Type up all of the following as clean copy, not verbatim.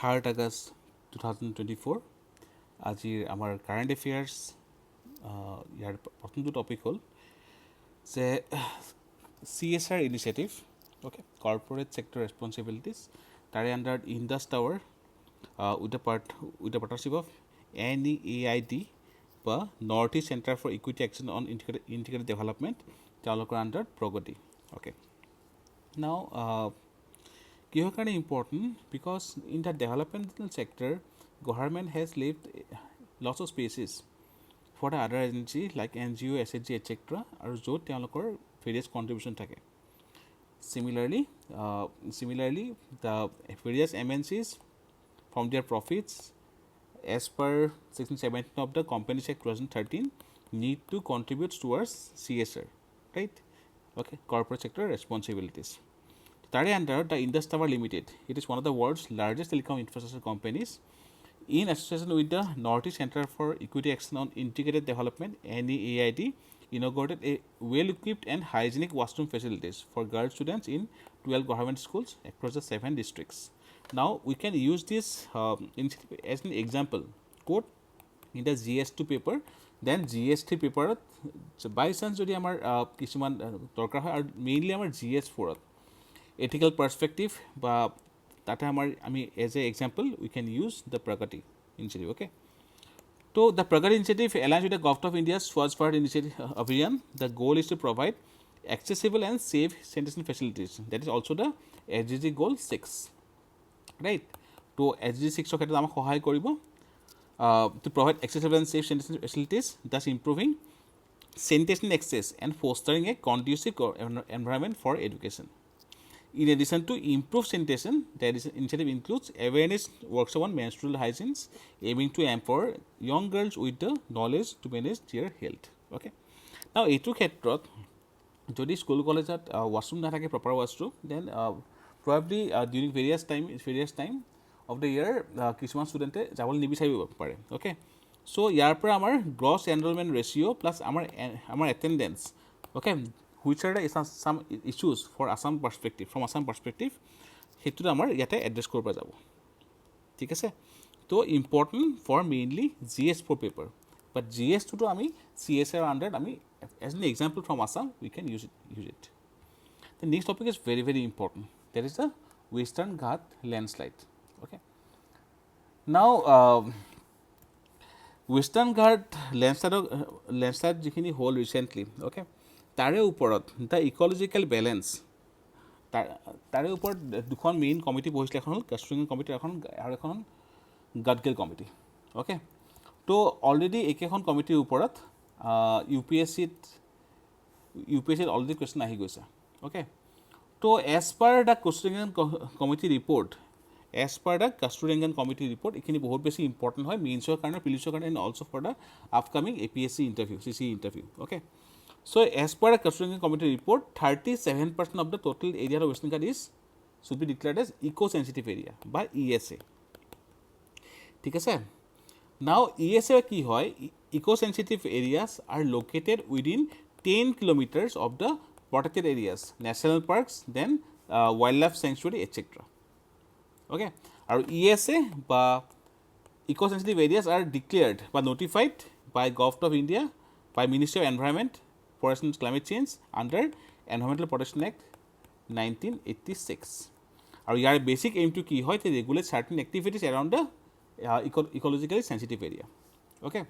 3rd August 2024 আজিৰ আমাৰ current affairs ইয়াৰ প্ৰথমটো টপিক হ'ল যে CSR initiative okay corporate sector responsibilities তাৰে under Indus Tower with the partnership of NEAID বা নৰ্থ ইষ্ট চেণ্টাৰ ফৰ ইকুইটি একশ্যন অন ইণ্টিগ্ৰেটেড ডেভেলপমেণ্ট তেওঁলোকৰ আন্ডাৰ প্ৰগতি okay now কিহৰ কাৰণে important because in the developmental sector government has left lots of spaces for the other agency like NGO, SHG, etc. আৰু য'ত তেওঁলোকৰ various contribution থাকে similarly the various MNCs from their profits as per section 17 of the Companies Act 2013 need to contribute towards CSR right okay corporate sector responsibilities Tare under the Indus Tower Limited. It is one of the world's largest telecom infrastructure companies. In association with the North East Center for Equity Action on Integrated Development (NEAID), inaugurated a well-equipped and hygienic washroom facilities for girl students in 12 government schools across the 7 districts. Now we can use this as an example. Quote in the GS2 paper, then GS3 paper. By chance, jodi amar kisuman dorkar hoy, mainly amar GS4. Ethical perspective বা তাতে আমাৰ আমি as a example we can use the Pragati initiative okay তো the Pragati initiative aligns with the Government of India's Swachh Bharat initiative Abhiyan. The goal is to provide accessible and safe sanitation facilities. That is also the SDG goal 6 right তো SDG 6 ক্ষেত্ৰত আমাক সহায় কৰিব to provide accessible and safe sanitation facilities, thus improving sanitation access and fostering a conducive environment for education. In addition to improved sanitation, the initiative includes awareness workshops on menstrual hygiene, aiming to empower young girls with the knowledge to manage their health. Okay. Now, এইটো ক্ষেত্ৰত যদি school কলেজত washroom নাথাকে proper washroom, then probably during various time of the year কিছুমান ষ্টুডেণ্টে যাবলৈ নিবিচাৰিব পাৰে okay so ইয়াৰ পৰা আমাৰ gross enrollment ratio plus আমাৰ attendance okay which are some issues for Assam perspective from Assam perspective hetu amar yate address korba jabo thik ase to important for mainly GS4 paper but GS2 to ami CSR under ami as an example from Assam we can use it the next topic is very important that is the Western Ghat landslide okay now Western Ghat landslide jikhini hole recently okay তাৰে ওপৰত the ecological balance তাৰে ওপৰত দুখন main committee বহিছিলে এখন হ'ল কাষ্ট্ৰিং committee আৰু এখন Gadgil committee okay তো অলৰেডি একেখন কমিটিৰ ওপৰত ইউপিএছচিত অলৰেডি কুৱেশ্যন আহি গৈছে অ'কে তো as per the Kasturirangan committee report এইখিনি বহুত বেছি ইম্পৰ্টেণ্ট হয় মেইনছৰ কাৰণে প্ৰিলিমছৰ কাৰণে and also' for the upcoming APSC interview CC interview okay So, as per the Constitution Committee report, 37% of the total area of Western Ghat should be declared as eco-sensitive area by ESA. ঠিক আছে? Now, ESA কি হয়? Eco-sensitive areas are located within 10 kilometers of the protected areas, national parks, then wildlife sanctuary, etc. Okay? আৰু ESA বা eco-sensitive areas are declared বা notified by Government of India, by Ministry of Environment, Forest and Climate Change under Environmental Protection Act 1986. আৰু ইয়াৰ basic M two কি হয় to regulate certain activities around the ecologically sensitive area. Okay.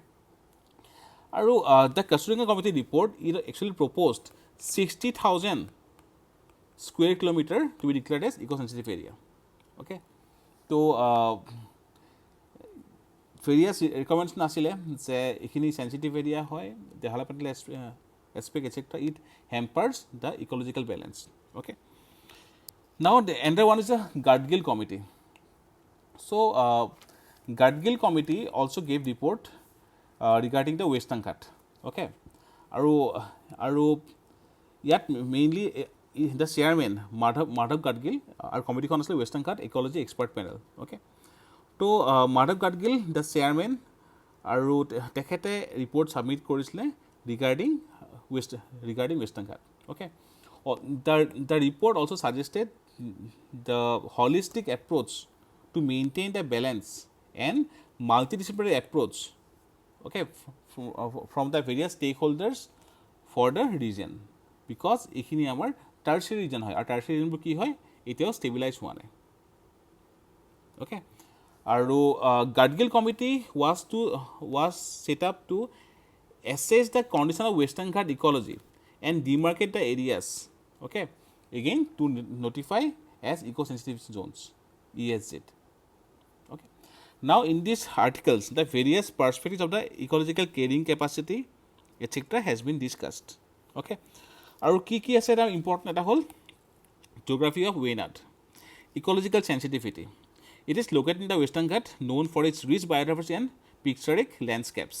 আৰু the Constitutional Committee report it actually proposed 60,000 square kilometer to be declared as eco-sensitive area. Okay. তো various recommendation আছিলে যে এইখিনি sensitive area হয় developmental aspect etc. It hampers the ecological balance. Okay. Now the another one is the Gadgil committee. So Gadgil committee also gave report regarding the Western Ghat. Okay. Aru yet mainly the chairman Madhav Gadgil our committee kon asle Western Ghat ecology expert panel. Okay. So Madhav Gadgil the chairman aru tekhete report submit korisle regarding Western Ghat. Okay. The report also suggested the holistic approach to maintain the balance and multidisciplinary approach, okay, from the various stakeholders for the region, because এইখিনি আমাৰ tertiary region হয় আৰু tertiary ৰিজনবোৰ কি হয় এতিয়াও stabilise হোৱা নাই okay আৰু Gadgil committee was set up to assess the condition of Western Ghat ecology and demarcate the areas, okay, again to notify as eco-sensitive zones, ESZ. Okay. Now in these articles, the various perspectives of the ecological carrying capacity, etc. has been discussed. Okay. আৰু কি আছে এটা important এটা হ'ল geography of Wayanad, ecological sensitivity. It is located in the Western Ghat, known for its rich biodiversity and picturesque landscapes.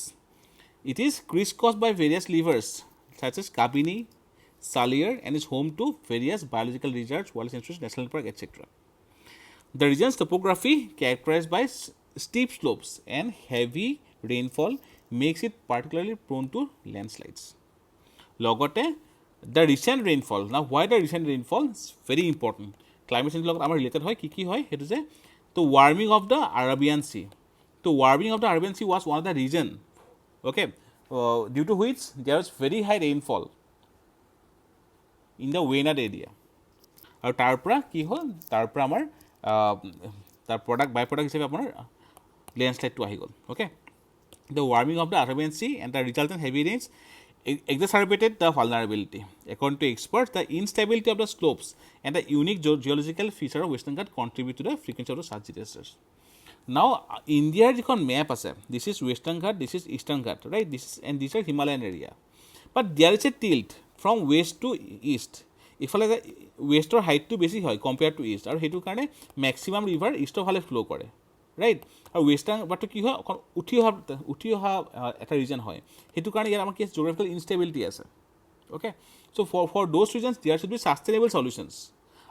It is crisscrossed by various rivers such as Kabini, Salir, and is home to various biological reserves, wildlife sanctuaries, national park, etc. The region's topography, characterized by steep slopes and heavy rainfall, makes it particularly prone to landslides. Logote, the recent rainfall. Now, why the recent rainfall is very important. Climate change logot amar related hoy ki hoy hetu je the warming of the Arabian Sea. The warming of the Arabian Sea was one of the reason, okay, due to which there was very high rainfall in the Wayanad area. আৰু তাৰ পৰা কি হ'ল তাৰ পৰা আমাৰ তাৰ product বাই product হিচাপে আপোনাৰ লেণ্ডশ্লাইডটো আহি গ'ল okay. The warming of the Arabian Sea and the resultant heavy rains exacerbated the vulnerability. According to experts, the instability of the slopes and the unique geological feature of Western Ghat contribute to the frequency of the such disasters. Now, India jikhon map ase, this is Western Ghat, this is Eastern Ghat, right? And these are Himalayan area. But there is a tilt from west to east. ইফালে ৱেষ্টৰ হাইটটো বেছি হয় compare to east আৰু সেইটো কাৰণে maximum river ইষ্টৰ ফালে ফ্ল' কৰে ৰাইট আৰু ৱেষ্টাৰ্ণ বাটটো কি হয় অকণ উঠি অহা এটা ৰিজন হয় সেইটো কাৰণে ইয়াৰ আমাৰ কি আছে জিঅ'গ্ৰাফিকেল ইনষ্টেবিলিটি আছে okay so' for those reasons there should be sustainable solutions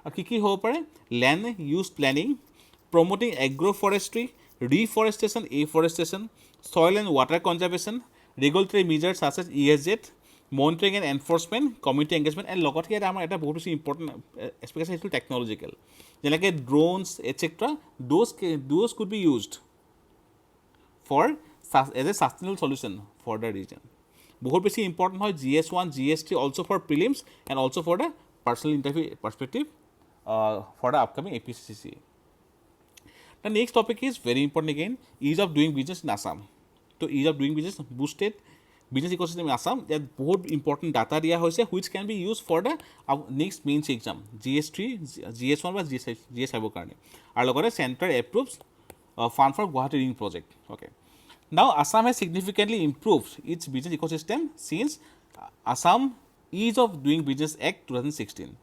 আৰু কি হ'ব পাৰে land use planning promoting agroforestry reforestation afforestation soil and water conservation, regulatory measures such as ESZ, monitoring and enforcement, community engagement, and লগত here আমাৰ এটা বহুত বেছি important Aspect আছে সেইটো টেকনলজিকেল যেনেকৈ ড্ৰোনছ etcetera those could be used for as a sustainable solution for the region. বহুত বেছি ইম্পৰ্টেণ্ট হয় GS1, GS3 also for prelims and also for the personal interview perspective for the upcoming APSC. The next topic is very important again, ease of doing business in Assam. So ease of doing business boosted business ecosystem in Assam. There are both important data dia hoise which can be used for the next mains exam GS3, GS1 বা GS abo karone. Aru logore center approves fund for Ghat ring project. Okay. Now Assam has significantly improved its business ecosystem since Assam Ease of Doing Business Act 2016.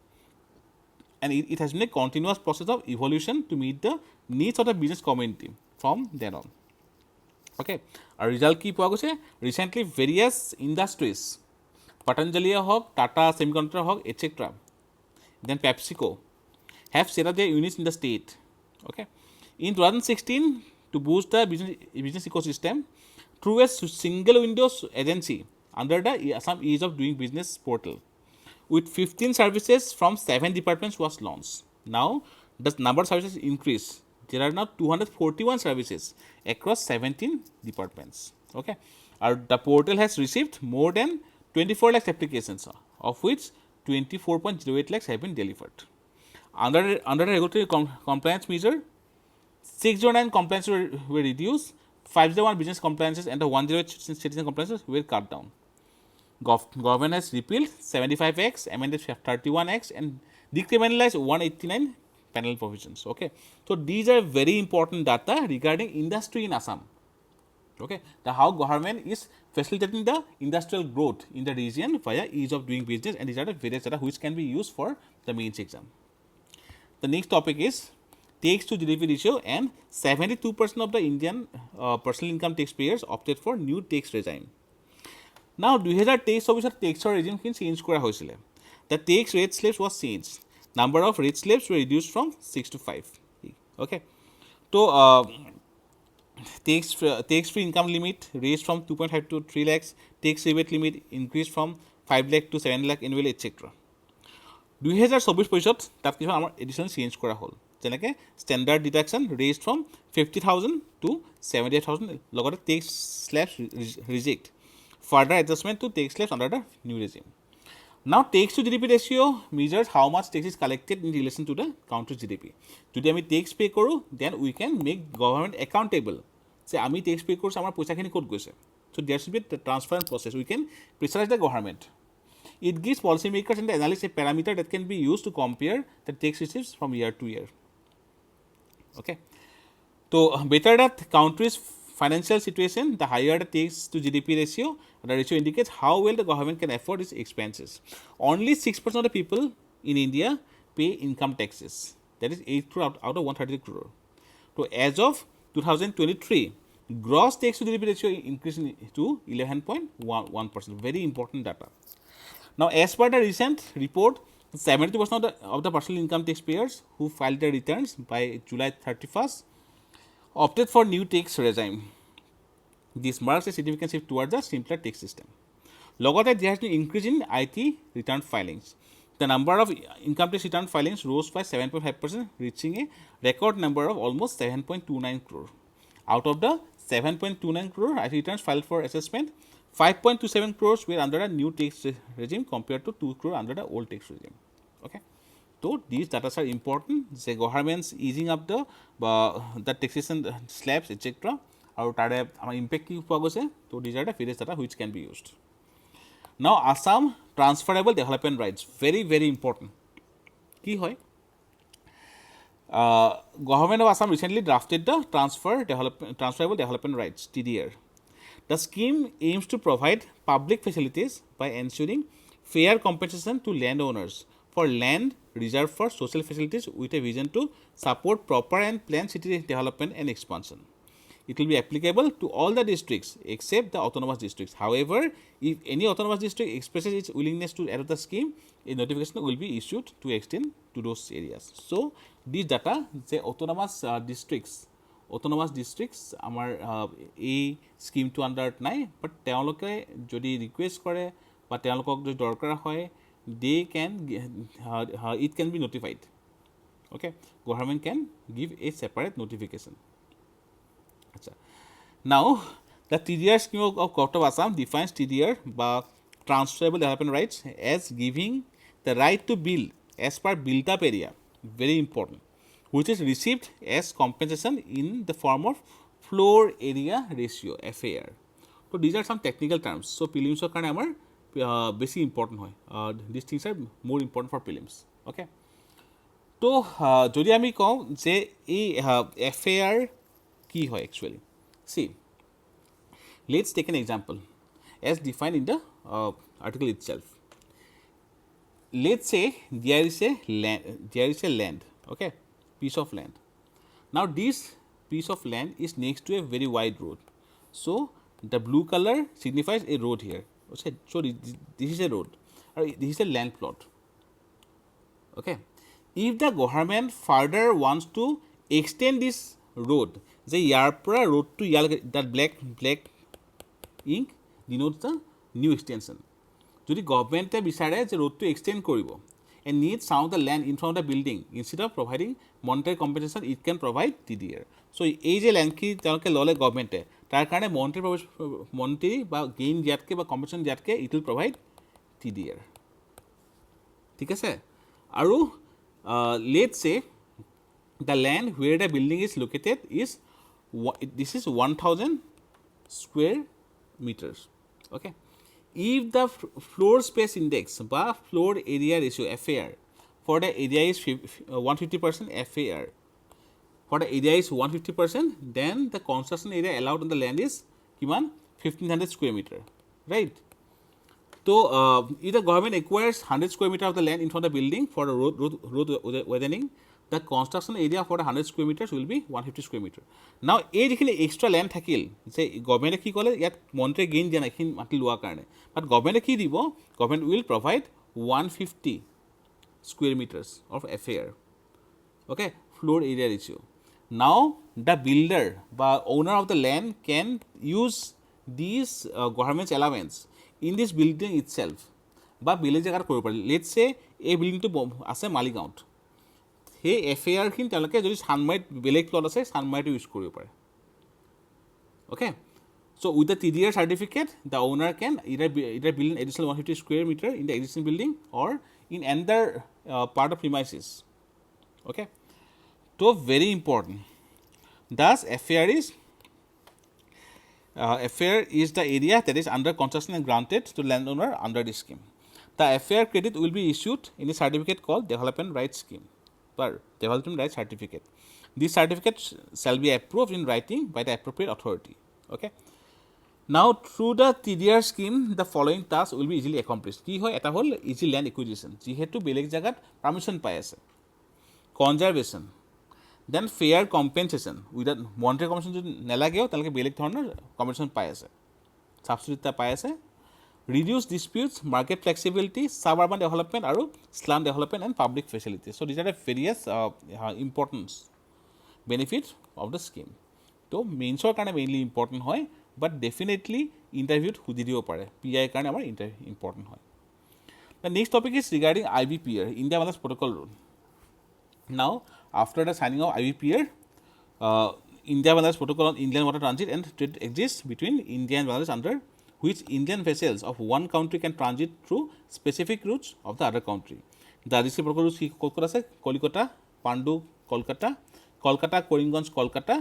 And it has been a continuous process of evolution to meet the needs of the business community from then on. Okay, our result ki poa goise recently various industries, Patanjali hog, Tata Semiconductor hog, etc. Then PepsiCo have set up their units in the state. Okay, in 2016 to boost the business ecosystem through a single windows agency under the Assam Ease of Doing Business portal. With 15 services from 7 departments was launched. Now, the number of services increased. There are now 241 services across 17 departments. Okay, the portal has received more than 24 lakhs applications, of which 24.08 lakhs have been delivered. Under the regulatory compliance measure, 609 compliances were reduced, 501 business compliances and the 108 citizen compliances were cut down. Government has repealed 75X, amended 31X, and decriminalized 189 penal provisions. Okay, so these are very important data regarding industry in Assam. Okay, how government is facilitating the industrial growth in the region via ease of doing business, and these are the various data which can be used for the mains exam. The next topic is tax to GDP ratio, and 72% of the Indian personal income taxpayers opted for new tax regime. Now, 2023 taxৰ regime change কৰা হৈছিলে. The tax rate slabs was changed. Number of rate slabs were reduced from 6 to 5. Okay. So, tax-free income limit raised from 2.5 to 3 lakhs. Tax rebate limit increased from 5 lakh to 7 lakh annually, etc. 2024 পিছত তাত কিছু আমাৰ addition change কৰা হ'ল. যেনেকৈ standard deduction raise from 50,000 to 78,000 লগতে tax slabs reject further adjustment to tax slabs under the new regime. Now, tax to GDP ratio measures how much tax is collected in relation to the country's GDP. যদি আমি tax pay কৰোঁ, then we can make government accountable. যে আমি tax pay কৰিছোঁ, আমাৰ পইচাখিনি ক'ত গৈছে. So, there should be a transparent process. We can pressurize the government. It gives policymakers and the analysts a parameter that can be used to compare the tax receipts from year to year. Okay. So, better the country's financial situation, the higher the tax to GDP ratio. The ratio indicates how well the government can afford its expenses. Only 6% of the people in India pay income taxes. That is 8 crore out of 130 crore. So, as of 2023, gross tax to GDP ratio increased to 11.1%. Very important data. Now, as per the recent report, 70% of the personal income taxpayers who filed their returns by July 31st opted for new tax regime. This marks a significant shift towards a simpler tax system. Logote, there has been increase in IT return filings. The number of income tax return filings rose by 7.5%, reaching a record number of almost 7.29 crore. Out of the 7.29 crore IT returns filed for assessment, 5.27 crores were under a new tax regime compared to 2 crore under the old tax regime. Okay. So, these data are important. The government's easing up the taxation slabs, etc. আৰু তাৰে আমাৰ impact কি পোৱা গৈছে. তো these are the various data which can be used. Now Assam transferable development rights very very important. কি হয়, government of Assam recently drafted the transferable development rights TDR. The scheme aims to provide public facilities by ensuring fair compensation to landowners for land reserved for social facilities with a vision to support proper and planned city development and expansion. It will be applicable to all the districts except the autonomous districts. However, if any autonomous district expresses its willingness to adopt the scheme, a notification will be issued to extend to those areas. So, these data, the autonomous districts আমাৰ এই স্কিমটো আণ্ডাৰত নাই, বাট তেওঁলোকে যদি request কৰে বা তেওঁলোকক যদি দৰকাৰ হয়, it can be notified. Okay, government can give a separate notification. Now, the TDR scheme of Court of Assam defines TDR by transferable development rights as giving the right to build as per built up area, very important, which is received as compensation in the form of floor area ratio FAR. So, these are some technical terms. So, prelims or karone amar basic important hoy. These things are more important for prelims. Okay. So, jodi ami kau je ei FAR ki hoy actually. See, let's take an example as defined in the article itself. Let's say there is a land, okay, piece of land. Now, this piece of land is next to a very wide road. So, the blue color signifies a road here. Okay, so this is a road, or this is a land plot. Okay, if the government further wants to extend this road, the yarpura road to that black ink denotes the new extension. যদি গভৰ্ণমেণ্টে বিচাৰে যে ৰোডটো extend কৰিব and needs some of the land in front of the building, instead of providing monetary compensation, it can provide TDR. So, এই যে ল্যান্ডখিনি তেওঁলোকে ল'লে গভৰ্ণমেণ্টে, তাৰ কাৰণে মনিটাৰী বা গেইন দিয়াতকৈ বা কম্পেনচেশ্যন দিয়াতকৈ ইট উইল প্ৰভাইড TDR. ঠিক আছে. আৰু লেটছ সে the land where the building is located is this is 1000 square meters. Okay. If the floor space index by floor area ratio FAR for the area is 150% FAR, for the area is 150%, then the construction area allowed on the land is kiman 1500 square meter, right? So, if the government acquires 100 square meter of the land in front of the building for the road widening, the construction area for the 100 square meters will be 150 square meter. Now, এই যিখিনি extra land থাকিল যে গভৰ্ণমেণ্টে কি ক'লে ইয়াত monetary gain দিয়া নাই এইখিনি মাটি লোৱাৰ কাৰণে, বাট গভৰ্ণমেণ্টে কি দিব, government will provide 150 square meters of FAR. Okay, floor area ratio. Now, the builder বা owner of the land can use these government's allowance in this building itself বা বেলেগ জেগাত কৰিব পাৰি. লেটছ সে এই বিল্ডিংটো আছে মালিগাঁৱত, সেই FARখিনি তেওঁলোকে যদি চানমাৰিত বেলেগ প্লট আছে চানমাৰিটো ইউজ কৰিব পাৰে okay so with the TDR certificate the owner can either build an additional 150 square meter in the existing building or in another part of premises okay so very important thus FAR is the area that is under construction and granted to landowner under this scheme. The FAR credit will be issued in a certificate called Development Rights Scheme or Development Rights Certificate. This certificate shall be approved in writing by the appropriate authority. Okay. Now through the TDR scheme, the following tasks will be easily accomplished. Ki hoy eta hol easy land acquisition. Jihetu beleg jagat permission pai ase. Conservation. Then fair compensation. Without monetary compensation যদি নেলাগেও তালকে বেলেগ ধৰণৰ compensation পাই আছে সাবসিডিটা পাই আছে reduce disputes market flexibility suburban development আৰু slum development and public facilities so these are the various importance benefits of the scheme তো মেইনছৰ কাৰণে মেইনলি ইম্পৰ্টেণ্ট হয় but definitely interviewত সুধি দিব পাৰে PI কাৰণে আমাৰ ইম্পৰ্টেণ্ট হয় the next topic is regarding IBPR India Bangladesh Protocol Rule now after the signing of IBPR, India Bangladesh Protocol on Inland Water Transit and Trade exists between India and Bangladesh under which Indian vessels of one country can transit through specific routes of the other country. The RDC protocol routes Kolkata আছে Kolikata, Pandu, Kolkata, Kolkata, Korimganj, Kolkata,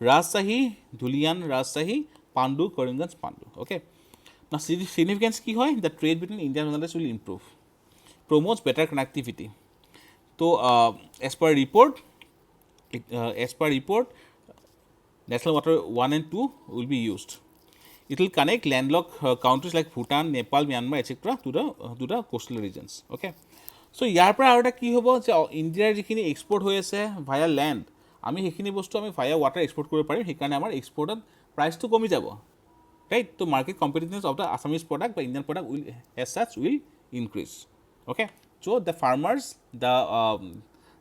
Rajshahi, Dhulian, Rajshahi, Pandu, Korimganj, Pandu. Okay. Now significance কি হয় the trade between India and Bangladesh will improve. Promotes better connectivity. So, as per report, National Water 1 and 2 will be used. It will connect landlocked countries like Bhutan, Nepal, Myanmar, etc. to the coastal regions. Okay. So, ইয়াৰ পৰা আৰু এটা কি হ'ব যে ইণ্ডিয়াৰ যিখিনি export হৈ আছে ভায়া ল্যান্ড আমি সেইখিনি বস্তু আমি ভায়া ৱাটাৰ এক্সপোৰ্ট কৰিব পাৰিম সেইকাৰণে আমাৰ এক্সপোৰ্টত প্ৰাইচটো কমি যাব ৰাইট তো market competitiveness of the Assamese product বা Indian product will as such will increase okay so the farmers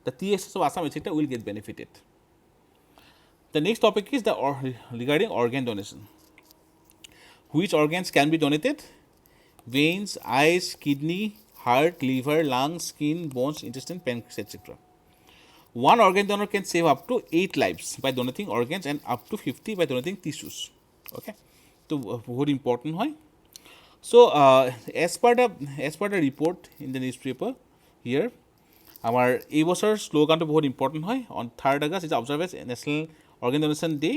the TSS of Assam etc will get benefited the next topic is regarding organ donation which organs can be donated veins eyes kidney heart liver lungs skin bones intestine pancreas etc one organ donor can save up to 8 lives by donating organs and up to 50 by donating tissues okay so very important hoy so as per the report in the newspaper here our এই বছৰ শ্লোগানটো বহুত important হয় on 3rd August is observed as National Organ Donation Day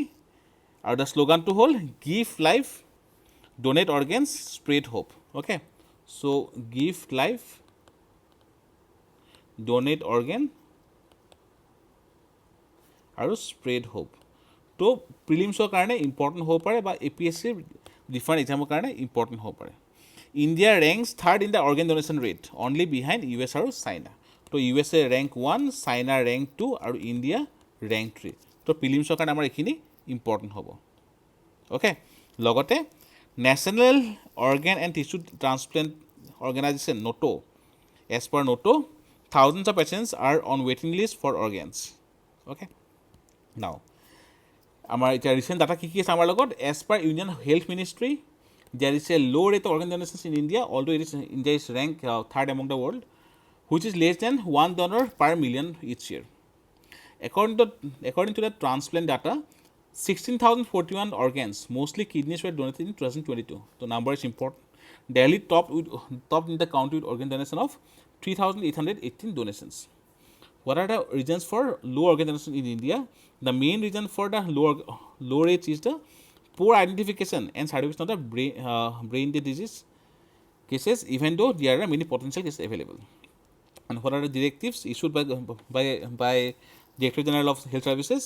আৰু the শ্লোগানটো হ'ল give life donate organs spread hope okay so give life donate organ আৰু spread hope তো প্ৰিলিমছৰ কাৰণে important হ'ব পাৰে বা APSC different exam কাৰণে important হ'ব পাৰে India ranks 3rd in the organ donation rate only behind US আৰু China তো USA rank 1 China rank 2 আৰু India rank 3 তো প্ৰিলিমছৰ কাৰণে আমাৰ এইখিনি ইম্পৰ্টেণ্ট হ'ব ওকে লগতে National Organ and Tissue Transplant Organization NOTO as per NOTO thousands of patients are on waiting list for organs okay now আমাৰ এটা ৰিসেন্ট ডাটা কি আছে আমাৰ লগত as per Union Health Ministry there is a low rate of organ donations in India although India is ranked 3rd among the world which is less than 1 donor per million each year according to the transplant data 16,041 organs mostly kidneys were donated in 2022 the number is important Delhi topped in the country with organ donation of 3,818 donations what are the reasons for low organ donation in India the main reason for the low rates is the poor identification and certification of the brain disease cases even though there are many potential cases available and what are the directives issued by Director General of Health Services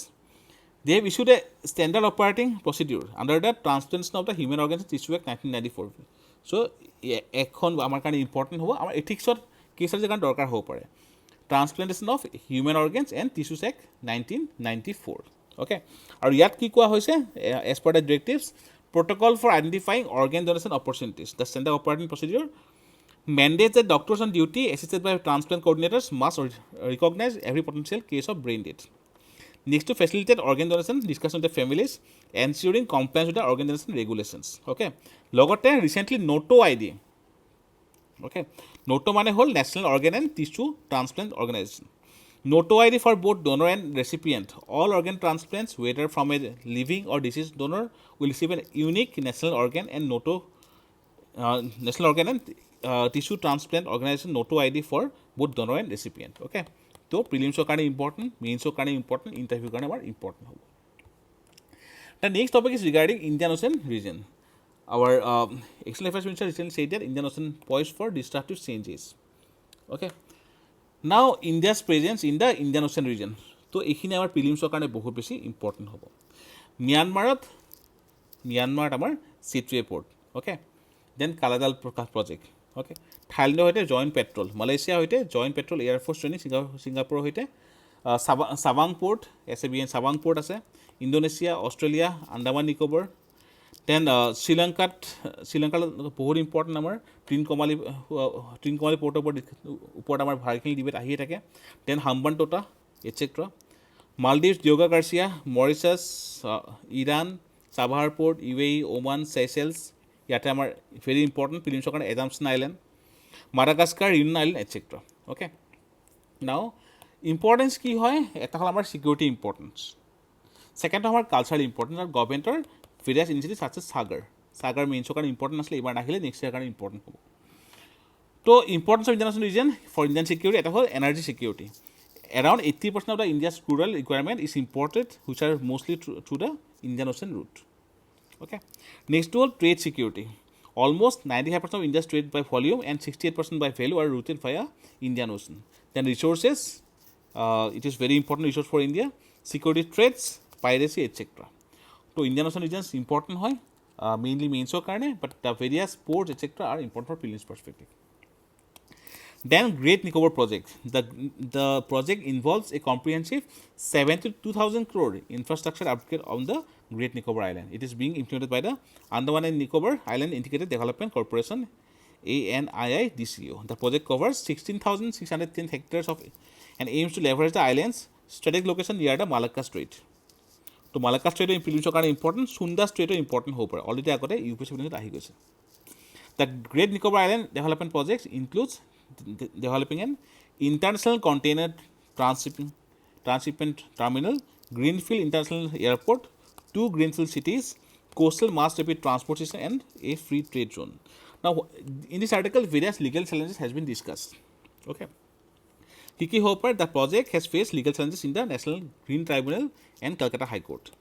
they have issued a standard operating procedure under the Transplantation of the Human Organs and Tissue Act 1994 so এখন আমাৰ কাৰণে important হ'ব আমাৰ এথিক্সৰ কেছৰ যে কাৰণে দৰকাৰ হ'ব পাৰে Transplantation of Human Organs and Tissues Act 1994 okay আৰু ইয়াত কি কোৱা হৈছে as per the directives protocol for identifying organ donation opportunities the standard operating procedure mandates that doctors on duty assisted by transplant coordinators must recognize every potential case of brain death next to facilitate organ donation discussion with the families ensuring compliance with the organ donation regulations okay লগতে recently NOTO ID okay NOTO মানে হ'ল National Organ and Tissue Transplant Organization Noto ID for both donor and recipient. All organ transplants, whether from a living or deceased donor, will receive a unique national organ and tissue transplant organization Noto ID for both donor and recipient. Okay. So prelims কাৰণে important, mains কাৰণে important, interview কাৰণে আমাৰ important হ'ব. The next topic is regarding Indian Ocean region. Our External Affairs Minister recently said that Indian Ocean poised for disruptive changes. Okay. Now India's presence in the Indian Ocean region. So এইখিনি আমাৰ প্ৰিলিমছৰ কাৰণে বহুত বেছি important হ'ব. ম্যানমাৰত আমাৰ Sittwe port. Okay. Then Kaladan project. Okay. থাইলেণ্ডৰ সৈতে জইণ্ট পেট্ৰল, মালয়েছিয়াৰ সৈতে জইণ্ট পেট্ৰল এয়াৰফ'ৰ্চ ট্ৰেইনিং, ছিংগাপুৰৰ সৈতে Sabang port, SABN Sabang port আছে, Indonesia, Australia, Andaman Nicobar, then শ্ৰীলংকাৰ বহুত ইম্পৰ্টেণ্ট আমাৰ ট্ৰিনকমালি পৰ্টৰ ওপৰত আমাৰ ভালেখিনি ডিবেট আহিয়ে থাকে, then Hambantota etcetera, Maldives, Diego Garcia, Mauritius, Iran, Chabahar port, UAE, Oman, Seychelles, ইয়াতে আমাৰ ভেৰি ইম্পৰ্টেণ্ট প্ৰিলিমছৰ কাৰণে Assumption island, Madagascar, Union island etcetera. Okay. Now importance কি হয়, এটা হ'ল আমাৰ ছিকিউৰিটি ইম্পৰ্টেঞ্চ, ছেকেণ্ড হ'ল আমাৰ কালচাৰেল ইম্পৰ্টেঞ্চ আৰু গভৰ্ণমেণ্টৰ ভেৰিয়াছ ইনিচিয়েটিভ ছাচ এজ সাগৰ মেইনছৰ কাৰণে ইম্পৰ্টেণ্ট আছিলে, এইবাৰ নাহিলে নেক্সট ইয়াৰ কাৰণে ইম্পৰ্টেণ্ট হ'ব. তো importance of Indian region for Indian security, এটা হ'ল energy security. Around 80% of the India's crude requirement is imported, which are mostly through the Indian Ocean route. Okay. Next to all, trade security. Almost 95% of India's trade by volume and 68% by value are routed via Indian Ocean. Then resources, it is very important resource for India. Security threats, piracy, etc. So Indian Ocean regions important hoy, mainly mainsor karne, but the various ports etc. are important for prelims perspective. Then Great Nicobar project. The project involves a comprehensive 72,000 crore infrastructure upgrade on the Great Nicobar Island. It is being implemented by the Andaman and Nicobar Island Integrated Development Corporation, ANIIDCO. The project covers 16,610 hectares of and aims to leverage the island's strategic location near the Malacca Strait. So Malacca Strait is important. Sunda Strait is important. Already agote UPSC ahi goise. The Great Nicobar Island Development Project includes developing an international container transshipment terminal, greenfield international airport, 2 greenfield cities, coastal mass rapid transport system, and a free trade zone. Now, in this article, various legal challenges has been discussed. Okay. Kiki Hopper, the project has faced legal challenges in the National Green Tribunal and Calcutta High Court.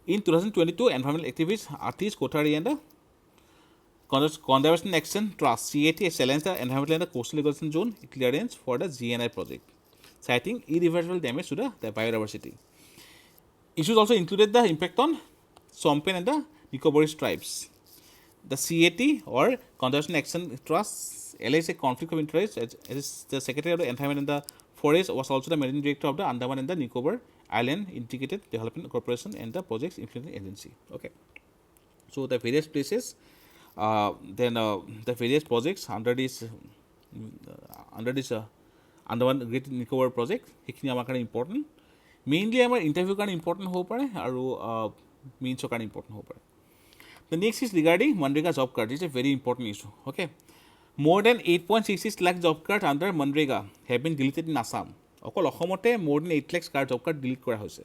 In 2022, environmental activists Atish Kothari and the Conservation Action Trust CAT challenged the environmental and the coastal erosion zone clearance for the GNI project, citing irreversible damage to the biodiversity. Issues also included the impact on Sompen and the Nicobarese tribes. The CAT or Conservation Action Trust alleged a conflict of interest as the Secretary of the Environment and the Forest was also the Managing Director of the Andaman and the Nicobar Island Integrated Development Corporation and the project's implementing agency. Okay. So the various places. The various projects under this Andaman Great Nicobar project, সেইখিনি আমাৰ কাৰণে important, mainly আমাৰ interview কাৰণে important হ'ব পাৰে আৰু মেইনছৰ কাৰণে important হ'ব পাৰে. The next is regarding MGNREGA job card. This is a very important issue. Okay, more than 8.66 lakh job cards under MGNREGA have been deleted in Assam. অকল অসমতে more than 8 lakh job card delete কৰা হৈছে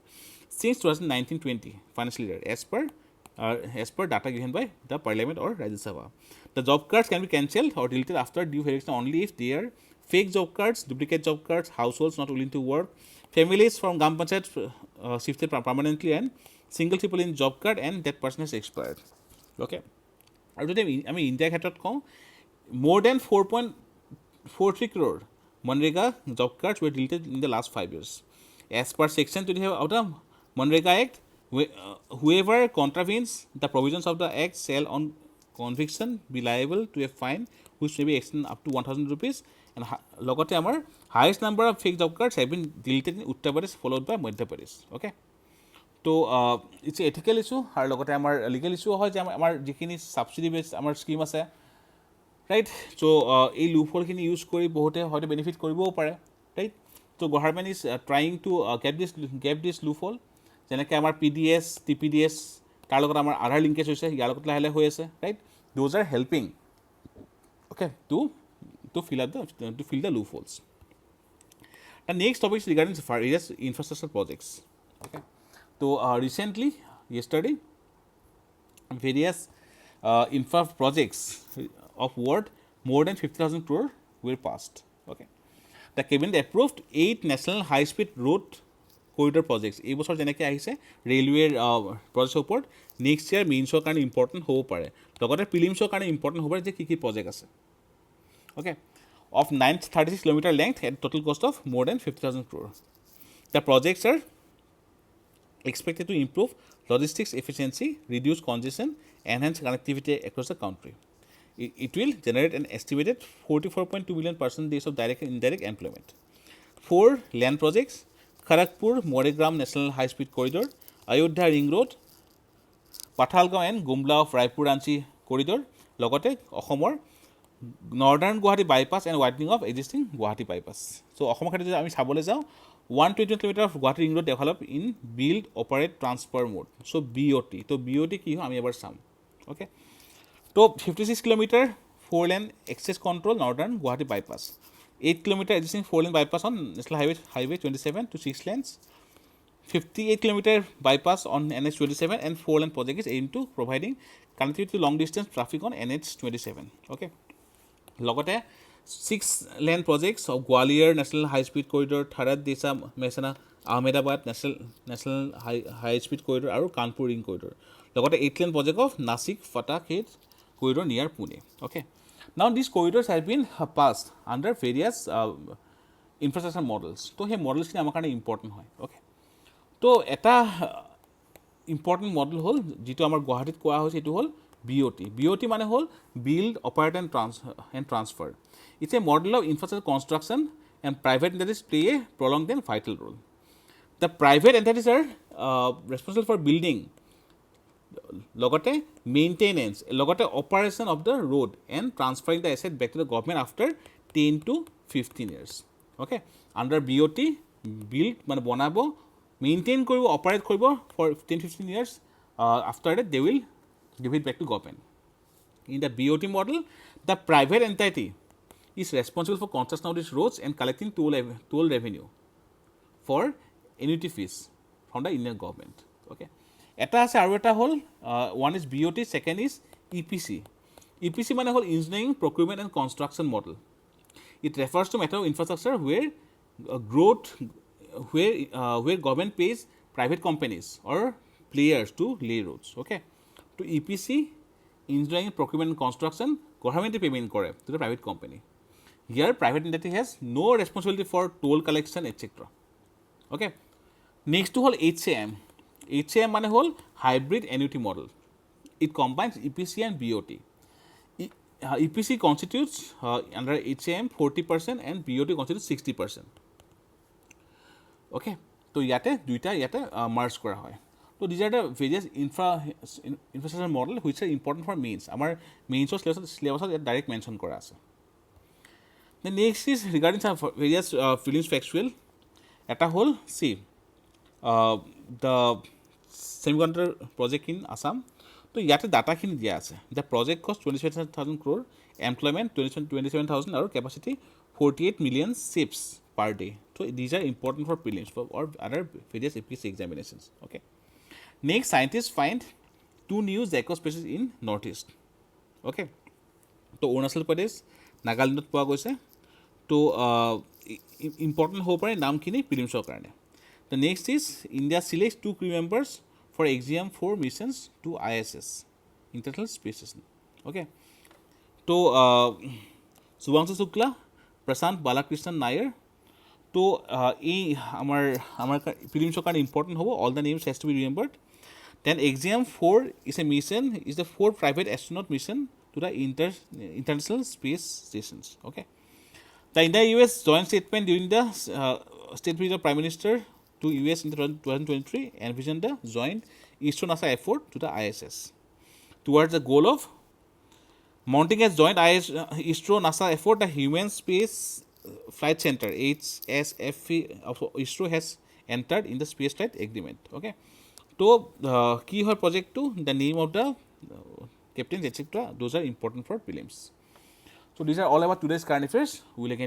since 2019-20 financial year as per data given by the Parliament or Rajya Sabha. The job cards can be cancelled or deleted after due verification only if they are fake job cards, duplicate job cards, households not willing to work, families from Gram Panchayat shifted permanently, and single triple in job card and that person has expired. Okay. আৰু যদি আমি ইণ্ডিয়াৰ ক্ষেত্ৰত কওঁ, more than 4.43 crore MGNREGA job cards were deleted in the last 5 years. As per Section 25 of the MGNREGA Act, whoever contravenes the provisions of the Act shall on conviction be liable to a fine which may be extended up to 1,000 rupees. And logote amar highest number of fake job cards have been deleted in Uttar Pradesh followed by Madhya Pradesh. Okay. So it's an ethical issue আৰু লগতে আমাৰ legal issue হয় যে আমাৰ যিখিনি subsidy based আমাৰ scheme আছে, right? So এই loophole খিনি use কৰি বহুতে হয়তো benefit কৰিবও পাৰে, right? So government is trying to get this loophole. যেনেকৈ আমাৰ PDS, TPDS, তাৰ লগত আমাৰ আধাৰ লিংকেজ হৈছে, ইয়াৰ লগত লাহে লাহে হৈ আছে, right? Those are helping, okay, to fill the loopholes. The next topic is regarding various infrastructure projects. Okay. So recently, yesterday, various infra projects of worth more than 50,000 crore were passed. Okay. The cabinet approved 8 national high-speed road corridor projects. এই বছৰ যেনেকৈ আহিছে ৰেলৱেৰ প্ৰজেক্টৰ ওপৰত next ইয়াৰ মেইনছৰ কাৰণে important হ'ব পাৰে, লগতে প্ৰিলিমছৰ কাৰণে ইম্পৰ্টেণ্ট হ'ব পাৰে যে কি প্ৰজেক্ট আছে। Okay. Of 936 kilometer length at total cost of more than 50,000 crore. The projects are expected to improve logistics efficiency, reduce congestion, enhance connectivity across the country. It will generate an estimated 44.2 million person days of direct and indirect employment. 4 land projects: Kharagpur-Moregram National High Speed Corridor, Ayodhya Ring Road, Pathalgaon and Gumla of Raipur-Ranchi Corridor, লগতে অসমৰ northern Guwahati bypass and ৱাইডনিং of existing Guwahati bypass. So' অসমৰ ক্ষেত্ৰত যদি আমি চাবলৈ যাওঁ 120 kilometre of Guwahati ring road develop in build operate transfer mode. So' BOT। তো BOT কি হয় আমি এবাৰ চাম। অ'কে। তো 56 kilometre 4 lane access control northern Guwahati bypass, 8 kilometre existing 4 lane bypass on national highway 27 to 6 lanes, 58 kilometer bypass on NH 27 and 4 lane project is aimed to providing connectivity to long distance traffic on NH 27. Okay. লগতে 6 lane projects of Gwalior National High Speed Corridor, Tharad Desa Mehsana Ahmedabad National High Speed Corridor আৰু Kanpur Ring Corridor. লগতে 8 lane project of Nasik Fatah Khed Corridor near Pune. Okay. Now these corridors have been passed under various infrastructure models. তো সেই মডেলছখিনি আমাৰ কাৰণে important হয়। Okay. তো এটা important model হ'ল যিটো আমাৰ গুৱাহাটীত কোৱা হৈছে সেইটো হ'ল BOT. BOT মানে হ'ল build operate and transfer. It's a model of infrastructure construction and private entities play a prolonged and vital role. The private entities are responsible for building, লগতে মেইনটেনেঞ্চ, লগতে operation of the road and transferring the asset back to the government after 10 to 15 years. Okay. Under BOT build মানে বনাব, maintain কৰিব, operate কৰিব for 10-15 years. After that they will give it back to government. In the BOT model, the private entity is responsible for construction of these roads and collecting toll revenue for annuity fees from the Indian government. Okay. এটা আছে আৰু এটা হ'ল one is BOT, second is EPC. EPC মানে হ'ল Engineering, Procurement and Construction Model. It refers to method of infrastructure where where government pays private companies or players to lay roads. Okay. To EPC, Engineering, Procurement and Construction, government payment করে to the private company. Here, private entity has no responsibility for toll collection, etc. Okay. Next to whole HAM. HAM মানে হ'ল hybrid annuity model. It combines EPC and BOT. EPC constitutes under HAM 40% and BOT constitutes 60%. Okay. তো দুইটা merge কৰা হয়। So these are the various infrastructure model which are important for mains. Our mains syllabus direct mention kora ase. The next is regarding some various prelims factual. Eta hol see the semiconductor project in Assam. So yate data khini dia ase. The project cost 27,000 crore, employment 27,000 or capacity 48 million ships per day. So these are important for prelims or other various APSC examinations. Okay. Next, scientists find 2 new Jacko species in northeast. Okay. তো অৰুণাচল প্ৰদেশ, নাগালেণ্ডত পোৱা গৈছে। তো important হ'ব পাৰে নামখিনি প্ৰিলিমছৰ কাৰণে। The next is India selects 2 crew members for XGM-4 missions to ISS, International Space Station. Okay. তো শুভাংশু শুক্লা, প্ৰশান্ত বালাকৃষ্ণন নায়াৰ। তো এই আমাৰ প্ৰিলিমছৰ কাৰণে ইম্পৰ্টেণ্ট হ'ব। All the names has to be remembered. Then XGM-4 is a mission, is the 4th private astronaut mission to the international space stations. Okay. The India-US joint statement during the state visit of Prime Minister to US in 2023 envisioned the joint ISRO-NASA effort to the ISS towards the goal of mounting a joint ISRO-NASA effort. The Human Space Flight Center HSFC of ISRO has entered in the space flight agreement. Okay. So, key her project to the name of the captains, etc. Those are important for prelims. So, these are all about today's current affairs. We will again